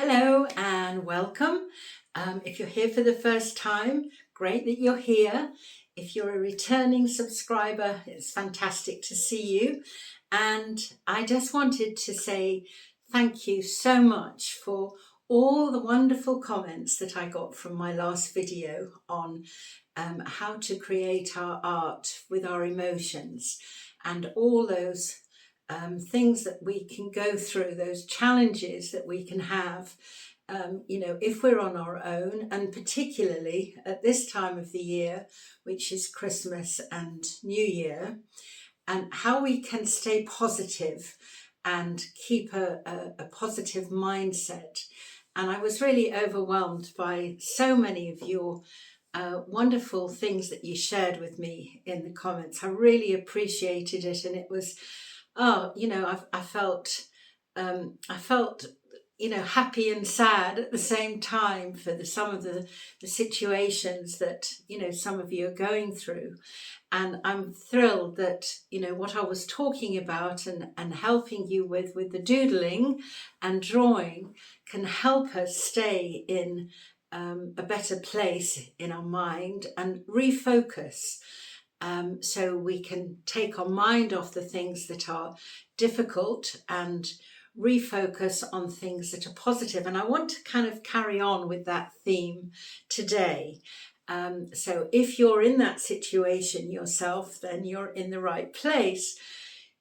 Hello and welcome. If you're here for the first time, great that you're here. If you're a returning subscriber, it's fantastic to see you. And I just wanted to say thank you so much for all the wonderful comments that I got from my last video on how to create our art with our emotions and all those things that we can go through, those challenges that we can have, if we're on our own, and particularly at this time of the year, which is Christmas and New Year, and how we can stay positive and keep a positive mindset. And I was really overwhelmed by so many of your wonderful things that you shared with me in the comments. I really appreciated it, and it was I felt happy and sad at the same time for some of the situations that some of you are going through. And I'm thrilled that what I was talking about and helping you with the doodling and drawing can help us stay in a better place in our mind and refocus. So we can take our mind off the things that are difficult and refocus on things that are positive. And I want to kind of carry on with that theme today. So if you're in that situation yourself, then you're in the right place.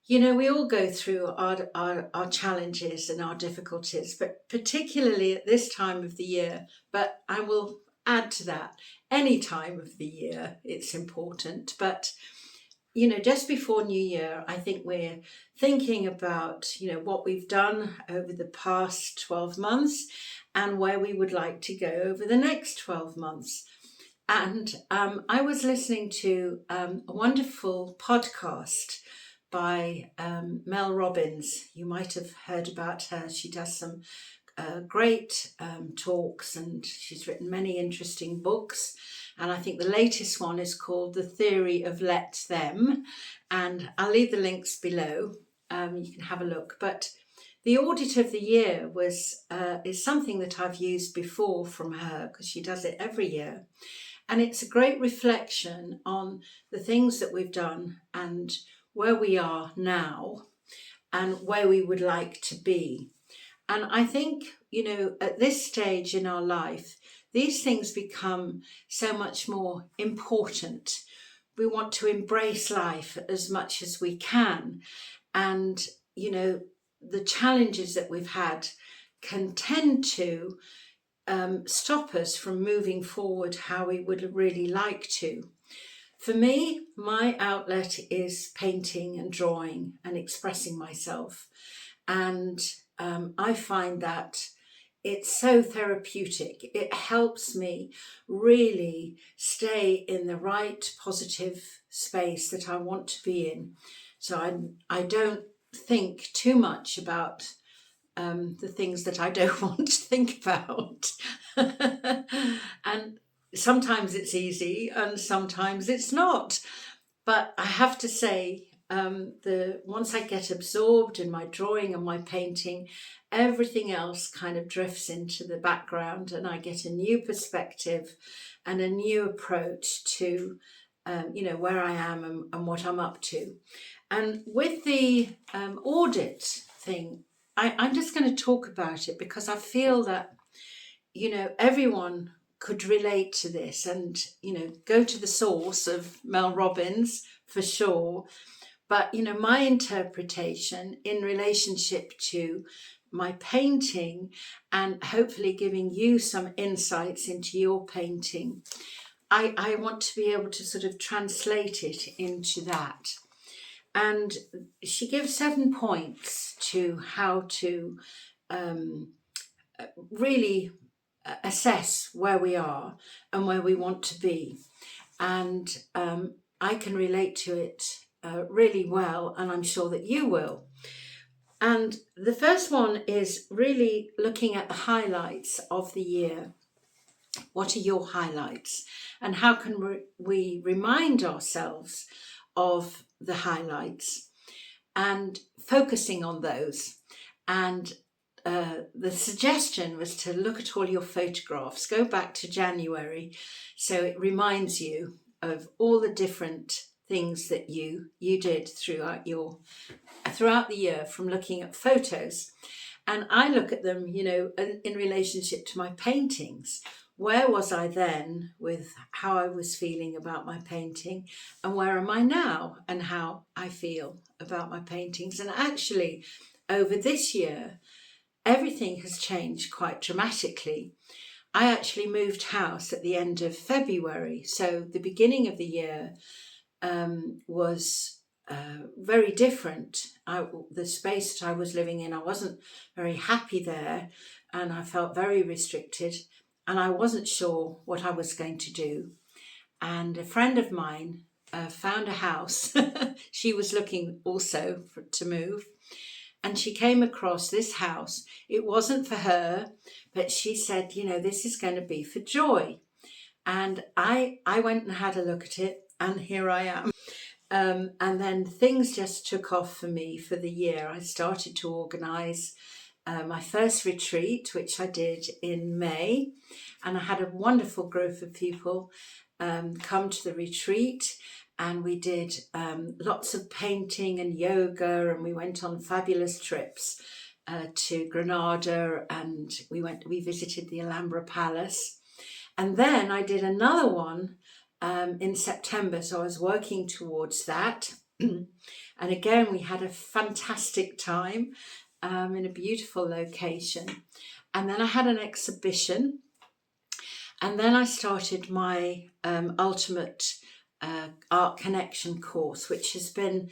We all go through our challenges and our difficulties, but particularly at this time of the year. But I will add to that, any time of the year it's important. But just before New Year, I think we're thinking about what we've done over the past 12 months and where we would like to go over the next 12 months. And I was listening to a wonderful podcast by Mel Robbins. You might have heard about her. She does some great talks, and she's written many interesting books. And I think the latest one is called The Theory of Let Them. And I'll leave the links below. You can have a look. But the audit of the year is something that I've used before from her, because she does it every year. And it's a great reflection on the things that we've done and where we are now and where we would like to be. And I think, at this stage in our life, these things become so much more important. We want to embrace life as much as we can. And, the challenges that we've had can tend to stop us from moving forward how we would really like to. For me, my outlet is painting and drawing and expressing myself. And I find that it's so therapeutic. It helps me really stay in the right positive space that I want to be in. So I don't think too much about the things that I don't want to think about. And sometimes it's easy and sometimes it's not. But I have to say, once I get absorbed in my drawing and my painting, everything else kind of drifts into the background, and I get a new perspective and a new approach to where I am and what I'm up to. And with the audit thing, I'm just going to talk about it because I feel that everyone could relate to this, and go to the source of Mel Robbins for sure. But my interpretation in relationship to my painting, and hopefully giving you some insights into your painting, I want to be able to sort of translate it into that. And she gives 7 points to how to really assess where we are and where we want to be. And I can relate to it really well, and I'm sure that you will. And the first one is really looking at the highlights of the year. What are your highlights? And how can we remind ourselves of the highlights and focusing on those? And the suggestion was to look at all your photographs, go back to January, so it reminds you of all the different things that you did throughout the year from looking at photos. And I look at them, in relationship to my paintings. Where was I then with how I was feeling about my painting, and where am I now and how I feel about my paintings? And actually, over this year, everything has changed quite dramatically. I actually moved house at the end of February, so the beginning of the year was very different. The space that I was living in, I wasn't very happy there, and I felt very restricted, and I wasn't sure what I was going to do. And a friend of mine found a house. She was looking also to move, and she came across this house. It wasn't for her, but she said, this is going to be for Joy. And I went and had a look at it, and here I am. And then things just took off for me for the year. I started to organise my first retreat, which I did in May, and I had a wonderful group of people come to the retreat, and we did lots of painting and yoga, and we went on fabulous trips to Granada, and we visited the Alhambra Palace. And then I did another one in September, so I was working towards that. And again, we had a fantastic time in a beautiful location. And then I had an exhibition, and then I started my ultimate art connection course, which has been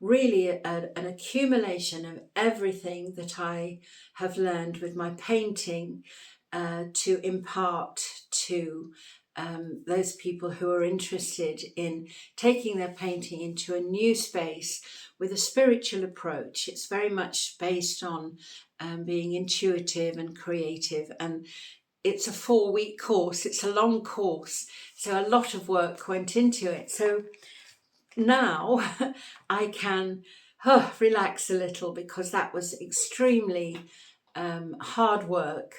really an accumulation of everything that I have learned with my painting to impart to those people who are interested in taking their painting into a new space with a spiritual approach. It's very much based on being intuitive and creative, and it's a 4-week course. It's a long course, so a lot of work went into it. So now I can relax a little, because that was extremely hard work,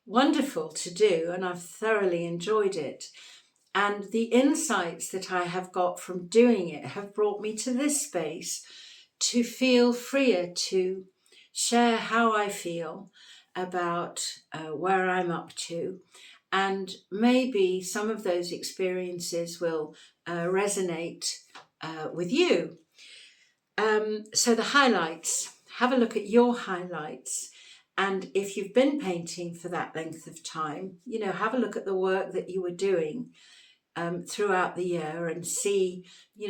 wonderful to do, and I've thoroughly enjoyed it. And the insights that I have got from doing it have brought me to this space to feel freer to share how I feel about where I'm up to, and maybe some of those experiences will resonate with you. So the highlights, have a look at your highlights. And if you've been painting for that length of time, have a look at the work that you were doing throughout the year, and see,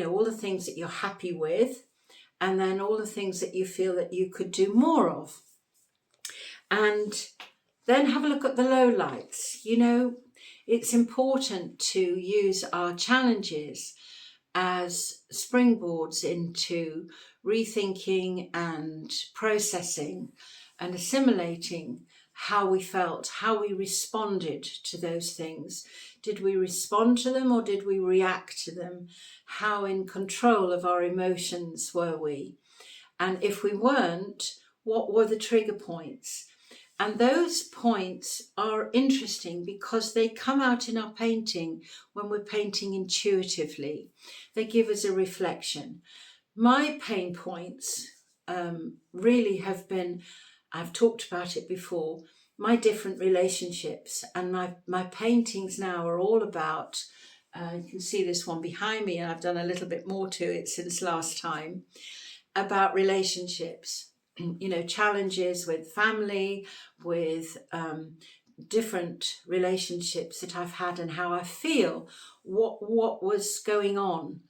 all the things that you're happy with, and then all the things that you feel that you could do more of. And then have a look at the lowlights. It's important to use our challenges as springboards into rethinking and processing and assimilating how we felt, how we responded to those things. Did we respond to them, or did we react to them? How in control of our emotions were we? And if we weren't, what were the trigger points? And those points are interesting because they come out in our painting when we're painting intuitively. They give us a reflection. My pain points really have been, I've talked about it before, my different relationships, and my paintings now are all about, you can see this one behind me, and I've done a little bit more to it since last time, about relationships, challenges with family, with different relationships that I've had, and how I feel, what was going on.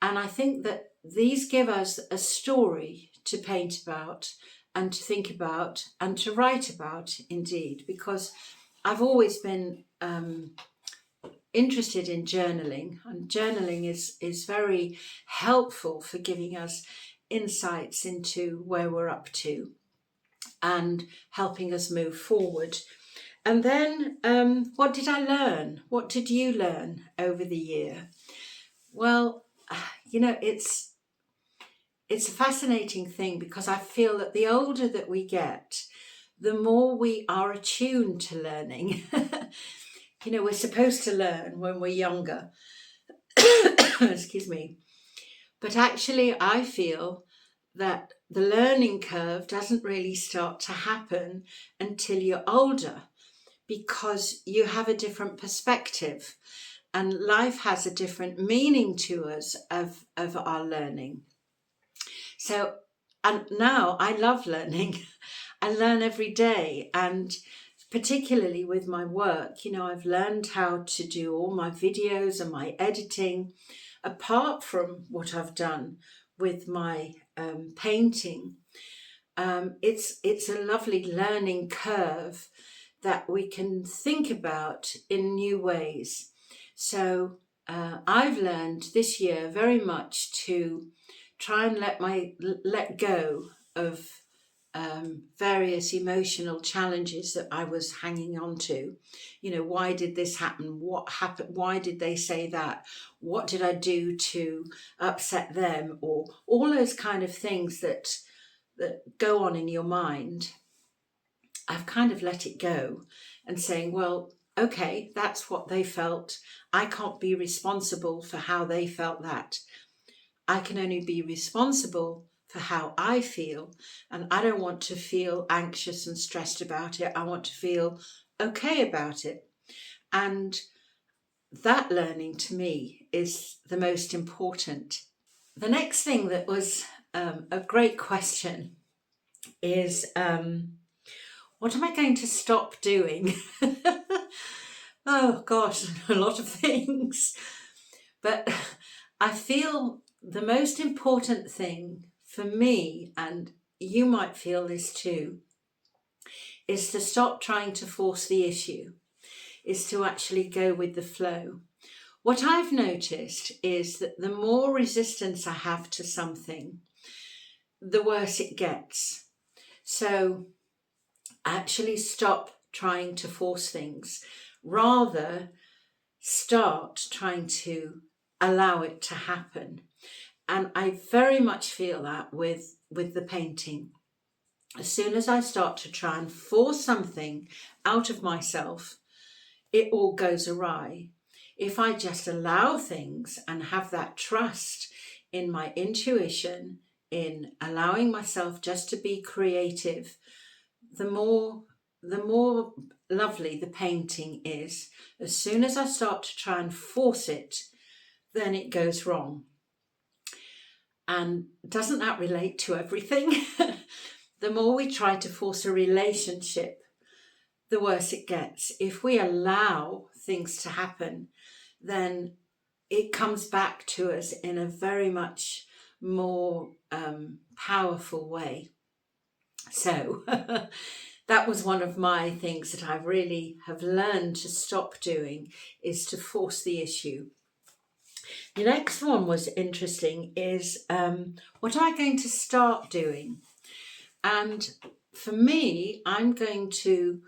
And I think that these give us a story to paint about, and to think about, and to write about, indeed, because I've always been interested in journaling, and journaling is very helpful for giving us insights into where we're up to and helping us move forward. And then what did I learn? What did you learn over the year? Well, it's a fascinating thing, because I feel that the older that we get, the more we are attuned to learning. We're supposed to learn when we're younger. Excuse me. But actually, I feel that the learning curve doesn't really start to happen until you're older, because you have a different perspective and life has a different meaning to us of our learning. So, and now I love learning. I learn every day, and particularly with my work, I've learned how to do all my videos and my editing, apart from what I've done with my painting. It's a lovely learning curve that we can think about in new ways. So I've learned this year very much to try and let go of various emotional challenges that I was hanging on to. Why did this happen? What happened? Why did they say that? What did I do to upset them? Or all those kind of things that go on in your mind. I've kind of let it go and saying, well, okay, that's what they felt. I can't be responsible for how they felt that. I can only be responsible for how I feel, and I don't want to feel anxious and stressed about it. I want to feel okay about it. And that learning to me is the most important. The next thing that was a great question is, what am I going to stop doing? Oh gosh, a lot of things. But I feel the most important thing for me, and you might feel this too, is to stop trying to force the issue, is to actually go with the flow. What I've noticed is that the more resistance I have to something, the worse it gets. So actually stop trying to force things, rather start trying to allow it to happen. And I very much feel that with the painting. As soon as I start to try and force something out of myself, it all goes awry. If I just allow things and have that trust in my intuition, in allowing myself just to be creative, the more lovely the painting is. As soon as I start to try and force it, then it goes wrong. And doesn't that relate to everything? The more we try to force a relationship, the worse it gets. If we allow things to happen, then it comes back to us in a very much more powerful way. So that was one of my things that I really have learned to stop doing, is to force the issue. The next one was interesting, is what am I going to start doing? And for me, I'm going to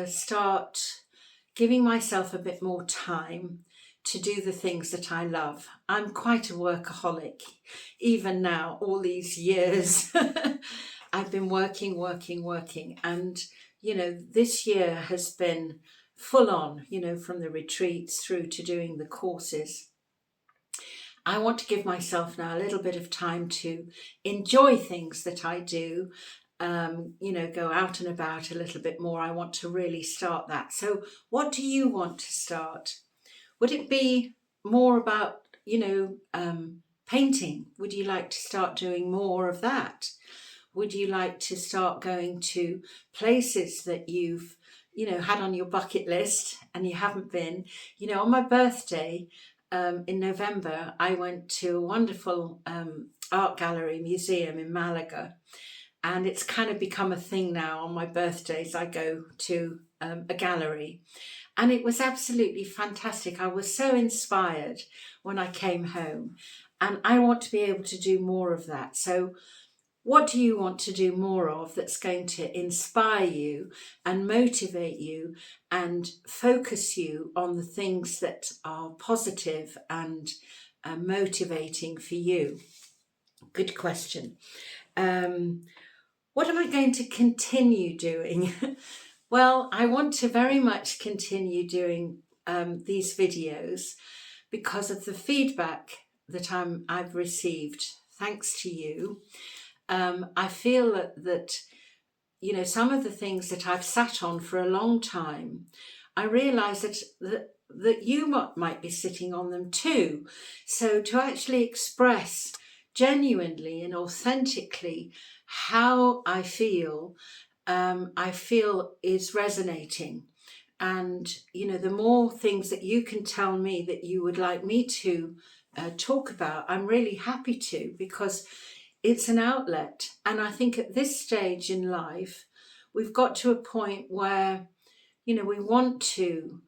start giving myself a bit more time to do the things that I love. I'm quite a workaholic. Even now, all these years, I've been working. And, this year has been full on, from the retreats through to doing the courses. I want to give myself now a little bit of time to enjoy things that I do, go out and about a little bit more. I want to really start that. So what do you want to start? Would it be more about, painting? Would you like to start doing more of that? Would you like to start going to places that you've, had on your bucket list and you haven't been? On my birthday, in November, I went to a wonderful art gallery museum in Malaga, and it's kind of become a thing now. On my birthdays, I go to a gallery, and it was absolutely fantastic. I was so inspired when I came home, and I want to be able to do more of that. So what do you want to do more of that's going to inspire you and motivate you and focus you on the things that are positive and motivating for you? Good question. What am I going to continue doing? Well, I want to very much continue doing these videos because of the feedback that I've received. Thanks to you. I feel that, you know, some of the things that I've sat on for a long time, I realise that you might be sitting on them too. So to actually express genuinely and authentically how I feel is resonating. And, you know, the more things that you can tell me that you would like me to talk about, I'm really happy to, because it's an outlet. And I think at this stage in life, we've got to a point where, you know, we want to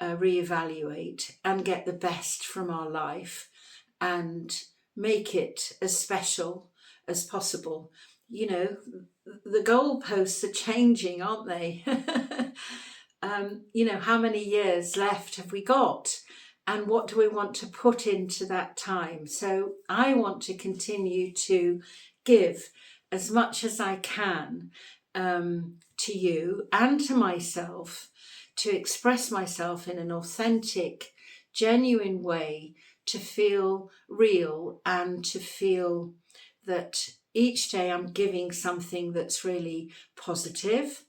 reevaluate and get the best from our life and make it as special as possible. You know, the goalposts are changing, aren't they? You know, how many years left have we got? And what do we want to put into that time? So I want to continue to give as much as I can to you and to myself, to express myself in an authentic, genuine way, to feel real and to feel that each day I'm giving something that's really positive.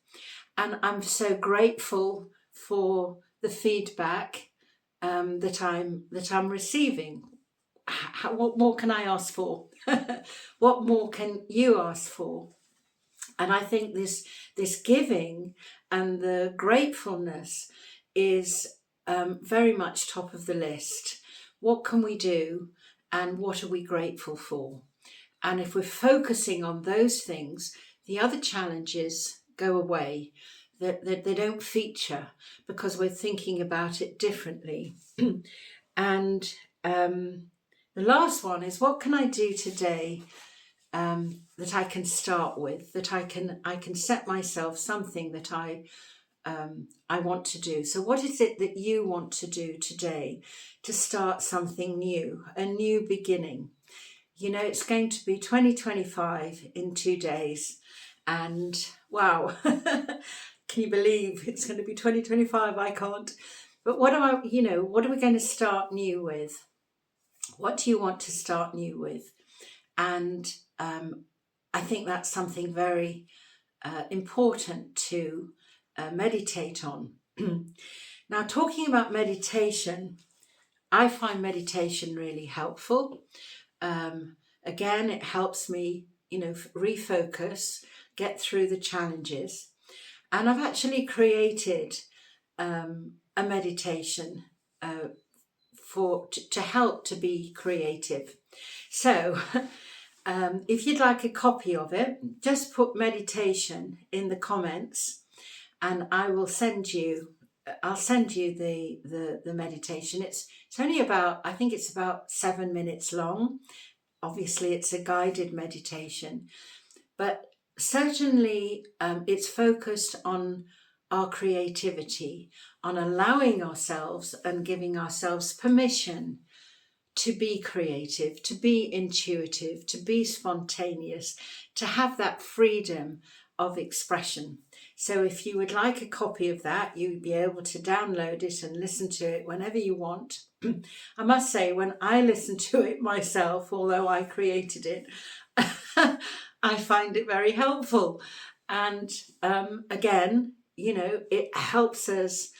And I'm so grateful for the feedback that I'm receiving. What more can I ask for? What more can you ask for? And I think this giving and the gratefulness is very much top of the list. What can we do, and what are we grateful for? And if we're focusing on those things, the other challenges go away. That they don't feature because we're thinking about it differently. And the last one is, what can I do today that I can start with, that I can set myself something that I want to do. So what is it that you want to do today to start something new, a new beginning? You know, it's going to be 2025 in 2 days, and wow, can you believe it's going to be 2025? I can't. But what are we going to start new with? What do you want to start new with? And I think that's something very important to meditate on. Now, talking about meditation, I find meditation really helpful. Again, it helps me, you know, refocus, get through the challenges. And I've actually created a meditation to help to be creative. So if you'd like a copy of it, just put meditation in the comments and I'll send you the meditation. It's only about, I think it's about 7 minutes long. Obviously it's a guided meditation, but certainly it's focused on our creativity, on allowing ourselves and giving ourselves permission to be creative, to be intuitive, to be spontaneous, to have that freedom of expression. So if you would like a copy of that, you'd be able to download it and listen to it whenever you want. I must say, when I listen to it myself, although I created it, I find it very helpful. And again, you know, it helps us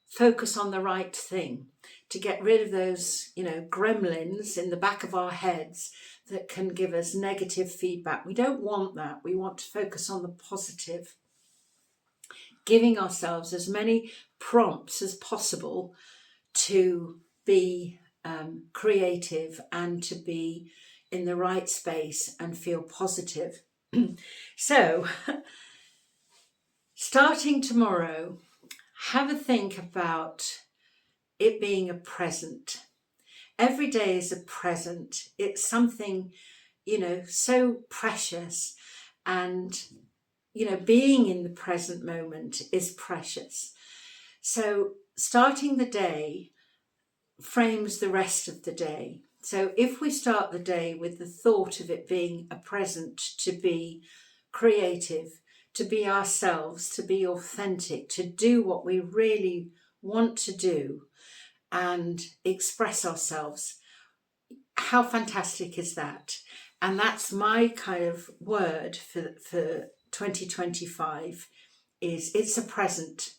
focus on the right thing, to get rid of those, you know, gremlins in the back of our heads that can give us negative feedback. We don't want that. We want to focus on the positive, giving ourselves as many prompts as possible to be creative and to be in the right space and feel positive. So, starting tomorrow, have a think about it being a present. Every day is a present. It's something, you know, so precious, and, you know, being in the present moment is precious. So starting the day frames the rest of the day. So if we start the day with the thought of it being a present to be creative, to be ourselves, to be authentic, to do what we really want to do and express ourselves. How fantastic is that? And that's my kind of word for 2025 is it's a present.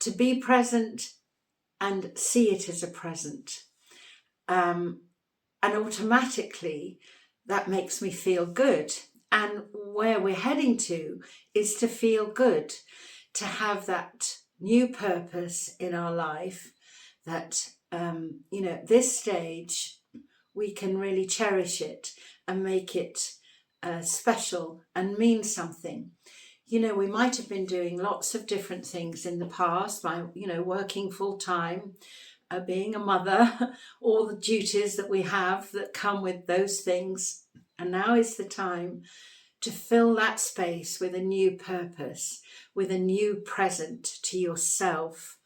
To be present and see it as a present. And automatically that makes me feel good. And where we're heading to is to feel good, to have that new purpose in our life that, at this stage, we can really cherish it and make it special and mean something. We might have been doing lots of different things in the past by, working full time, being a mother, all the duties that we have that come with those things. And now is the time to fill that space with a new purpose, with a new present to yourself.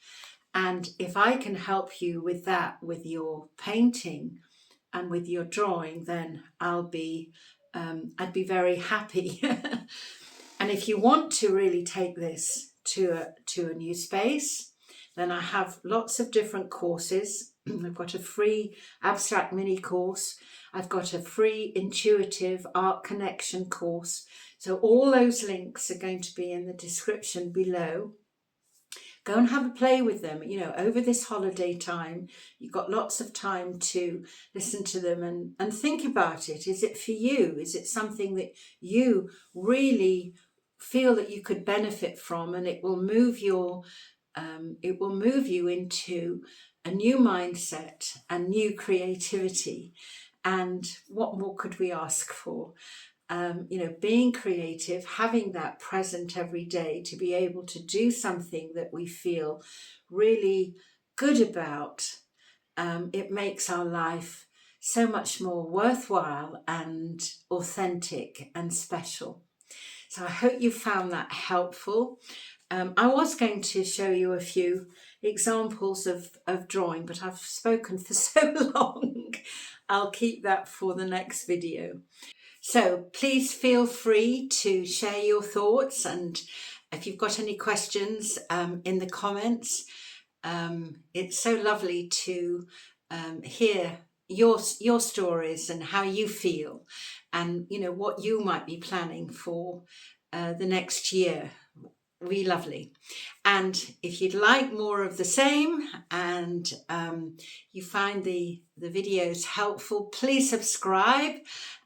And if I can help you with that, with your painting and with your drawing, then I'd be very happy. And if you want to really take this to a new space, then I have lots of different courses. I've got a free abstract mini course. I've got a free intuitive art connection course. So all those links are going to be in the description below. Go and have a play with them. Over this holiday time, you've got lots of time to listen to them and think about it. Is it for you? Is it something that you really feel that you could benefit from, and it will move you into a new mindset and new creativity? And what more could we ask for? Being creative, having that present every day to be able to do something that we feel really good about, it makes our life so much more worthwhile and authentic and special. So I hope you found that helpful. I was going to show you a few examples of drawing, but I've spoken for so long. I'll keep that for the next video. So please feel free to share your thoughts, and if you've got any questions in the comments. It's so lovely to hear your stories and how you feel, and what you might be planning for the next year. Really lovely. And if you'd like more of the same, and you find the videos helpful, please subscribe.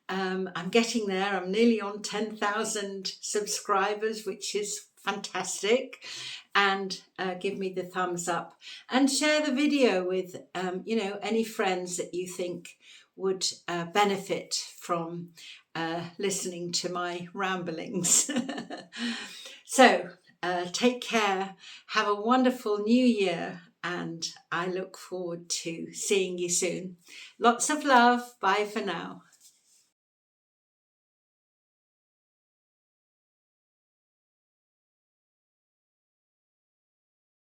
I'm getting there. I'm nearly on 10,000 subscribers, which is fantastic. And give me the thumbs up and share the video with any friends that you think would benefit from listening to my ramblings. So take care, have a wonderful new year, and I look forward to seeing you soon. Lots of love. Bye for now.